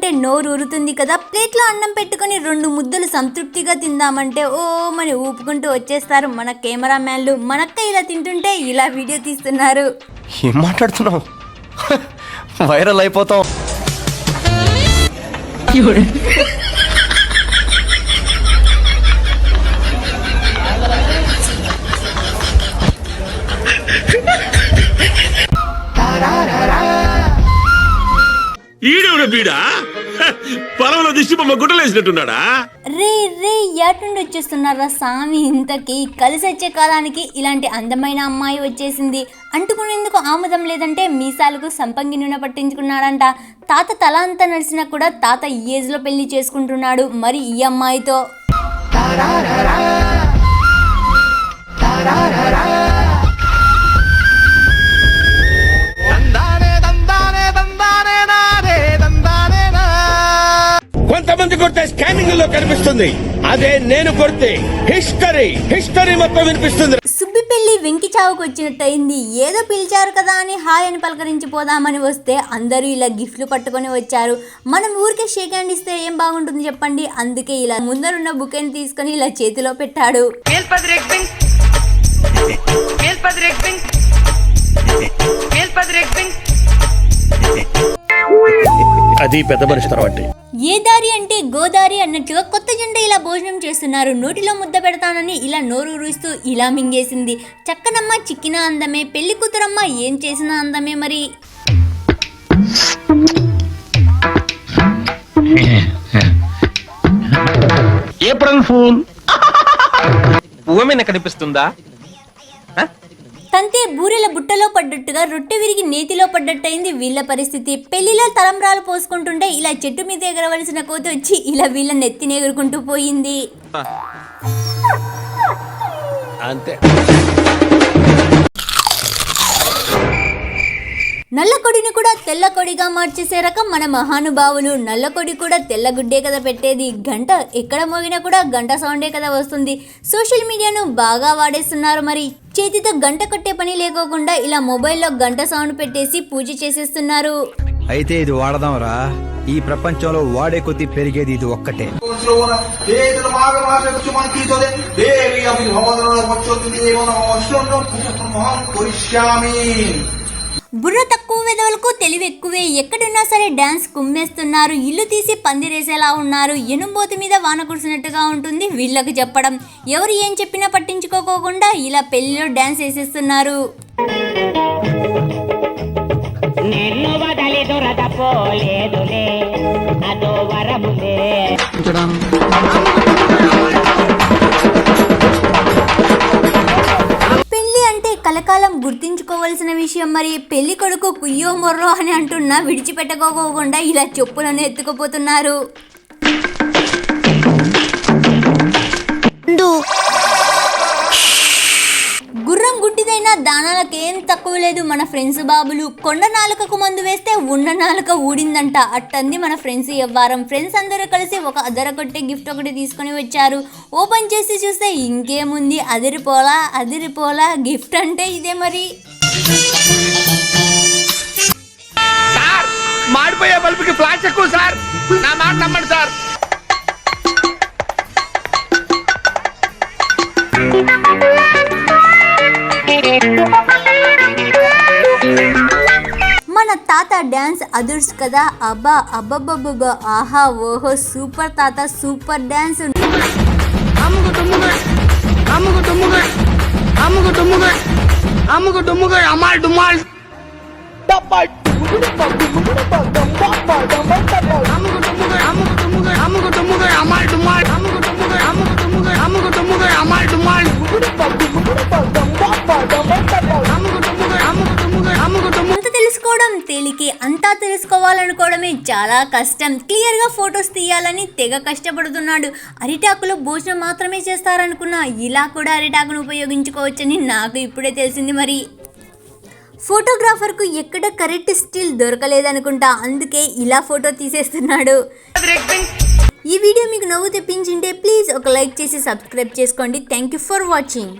చూస్తుంటే నోరు ఊరుతుంది కదా. ప్లేట్లో అన్నం పెట్టుకుని 2 ముద్దలు సంతృప్తిగా తిందామంటే ఓ మని ఊపుకుంటూ వచ్చేస్తారు మన కెమెరామ్యాన్లు. మనక్క ఇలా తింటుంటే ఇలా వీడియో తీస్తున్నారు. ఏం మాట్లాడుతున్నావు? వైరల్ అయిపోతాం. ఈడెవడ బీడా పొలంలో దిష్టి బొమ్మ గుట్టలేసినట్టున్నాడా? రే ఏటుండి వచ్చేస్తున్నారా సామి. ఇంతకీ కలిసి వచ్చే కాలానికి ఇలాంటి అందమైన అమ్మాయి వచ్చేసింది. అంటుకునేందుకు ఆముదం లేదంటే మీసాలకు సంపంగి నూనె పట్టించుకున్నాడంట. తాత తల అంతా నడిచినా కూడా తాత ఈ ఏజ్ లో పెళ్లి చేసుకుంటున్నాడు. మరి ఈ అమ్మాయితో కొంతమంది కొడితే స్కానింగ్ లో కనిపిస్తుంది, అదే నేను కొడితే హిస్టరీ మొత్తం వినిపిస్తుంది. సుబ్బి పెళ్లి వెంకి చావుకు వచ్చినట్టయింది. ఏదో పిలిచారు కదా అని హాయ్ అని పలకరించిపోదామని వస్తే అందరూ ఇలా గిఫ్ట్లు పట్టుకొని వచ్చారు. మనం ఊరికే షేక్ హ్యాండ్ ఇస్తే ఏం బాగుంటుంది చెప్పండి. అందుకే ఇలా ముందరున్న బుకేని తీసుకొని ఇలా చేతిలో పెట్టాడు. అది పెద్ద పరిస్థితి అంటే ఏ దారి అంటే గోదారి అన్నట్టుగా కొత్త జెండా ఇలా భోజనం చేస్తున్నారు. నోటిలో ముద్ద పెడతానని ఇలా నోరు ఊరుస్తూ ఇలా మింగేసింది. చక్కనమ్మ చిక్కిన అందమే, పెళ్లి కూతురమ్మ ఏం చేసిన అందమే. మరి ఏప్రిల్ ఫూల్ భూమి కనిపిస్తుందా? తంతే బూరెల బుట్టలో పడ్డట్టుగా రొట్టె విరిగి నేతిలో పడ్డట్టయింది వీళ్ళ పరిస్థితి. పెళ్లిలో తలంబ్రాలు పోసుకుంటుంటే ఇలా చెట్టు మీద ఎగరవలసిన కోతి వచ్చి ఇలా వీళ్ళ నెత్తిని ఎగురుకుంటూ పోయింది. అంతే. నల్ల కొడిని కూడా తెల్ల కొడిగా మార్చేసే రకం మన మహానుభావులు. నల్ల కొడి కూడా తెల్ల గుడ్డే కదా పెట్టేది. గంట ఎక్కడ మోగినా కూడా గంట సౌండే కదా వస్తుంది. సోషల్ మీడియాను బాగా వాడేస్తున్నారు. మరి చేతితో గంట కొట్టే పని లేకోకుండా ఇలా మొబైల్లో గంట సౌండ్ పెట్టేసి పూజ చేసేస్తున్నారు. అయితే ఇది వాడదాం రా. ఈ ప్రపంచంలో వాడే కొద్ది పెరిగేది ఇది ఒక్కటే. బుర్ర తక్కువ వెదవులకు తెలివి ఎక్కువే. ఎక్కడున్నా సరే డాన్స్ కుమ్మేస్తున్నారు. ఇల్లు తీసి పందిరేసేలా ఉన్నారు. ఎనుంబోతు మీద వాన కురిసినట్టుగా ఉంటుంది వీళ్ళకు చెప్పడం. ఎవరు ఏం చెప్పినా పట్టించుకోకుండా ఇలా పెళ్లిలో డాన్స్ వేసేస్తున్నారు. కలకాలం గుర్తించుకోవాల్సిన విషయం. మరి పెళ్లి కొడుకు కుయ్యో మొర్రో అని అంటున్నా విడిచిపెట్టుకోకుండా ఇలా చెప్పులను ఎత్తుకుపోతున్నారు. గుర్రం గుడ్డిదైనా దానాలకేం తక్కువ లేదు మన ఫ్రెండ్స్ బాబులు. కొండ నాలుకకు మందు వేస్తే ఉన్న నాలుక ఊడిందంట. అట్టంది మన ఫ్రెండ్స్ ఎవ్వారం. ఫ్రెండ్స్ అందరూ కలిసి ఒక అదరకొట్టే గిఫ్ట్ ఒకటి తీసుకొని వచ్చారు. ఓపెన్ చేసి చూస్తే ఇంకేముంది, అదిరిపోలా గిఫ్ట్ అంటే ఇదే. మరి మాడిపోయే బల్బుకి ఫ్లాష్ ఎక్కువ సార్, నా మాట నమ్మండి సార్. మన తాత డాన్స్ అదుర్స్ కదా. అబ్బా అబ్బబ్బబ్బా, ఆహా ఓహో, సూపర్ తాత, సూపర్ డాన్స్. అంత తెలుసుకోవడం తేలికే, అంతా తెలుసుకోవాలనుకోవడమే చాలా కష్టం. క్లియర్ గా ఫొటోస్ తీయాలని తెగ కష్టపడుతున్నాడు. అరిటాకులో భోజనం మాత్రమే చేస్తారనుకున్నా ఇలా కూడా అరిటాకును ఉపయోగించుకోవచ్చని నాకు ఇప్పుడే తెలిసింది. మరి ఫోటోగ్రాఫర్కు ఎక్కడ కరెక్ట్ స్టిల్ దొరకలేదనుకుంటా, అందుకే ఇలా ఫోటో తీసేస్తున్నాడు. ఈ వీడియో మీకు నవ్వు తెప్పించింటే ప్లీజ్ ఒక లైక్ చేసి సబ్స్క్రైబ్ చేసుకోండి. Thank you for watching.